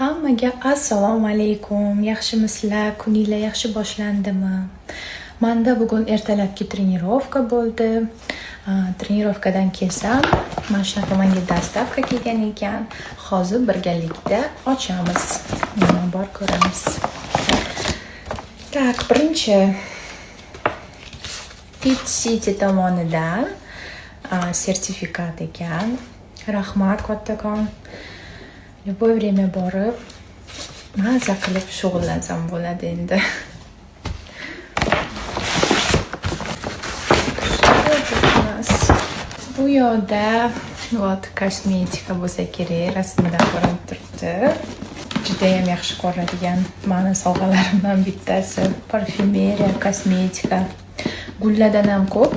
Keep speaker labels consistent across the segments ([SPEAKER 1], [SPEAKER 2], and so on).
[SPEAKER 1] Hammaga assalomu alaykum. Yaxshimisizlar? Kuninglar yaxshi boshlandimi? Menda bugun ertalabki trenirovka bo'ldi. Trenirovkadan kelsam, mana shunaqa menga dastavka kelgan ekan. Hozir birgalikda ochamiz. Nima bor ko'ramiz. Tak, birinchi Fit City tomonidan sertifikat ekan. Rahmat kattakon. Любое время borib maza qilib shug'ullansam bo'ladi endi. Bu yoqda kosmetika bo'lsa kerak, rasmida ko'rinib turibdi. Juda ham yaxshi ko'radigan meni sovg'alarimdan bittasi. Parfumeriya, kosmetika. Gullardan ham ko'p.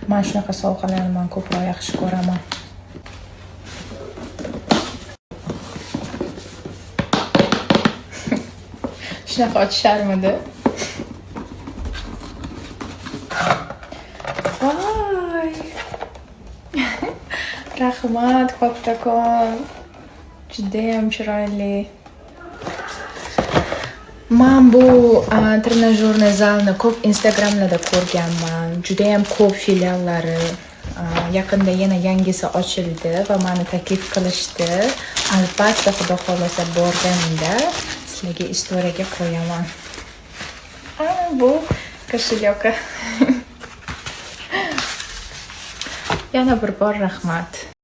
[SPEAKER 1] Men shunaqa sovg'alarni men ko'proq yaxshi ko'raman. Shunaqa ochisharmidi? Voy! Rahmat kattakon. Juda ham chiroyli. Men bu trenajyorni zalni ko'p Instagramlarda ko'rganman. Juda ham ko'p filiallari. Yaqinda yana yangisi ochildi va meni taklif qilishdi. Albatta, xudo xolasa borganimda sizlarga istoriyaga qo'yaman. Bu koshelyoka. Yana bir bor rahmat.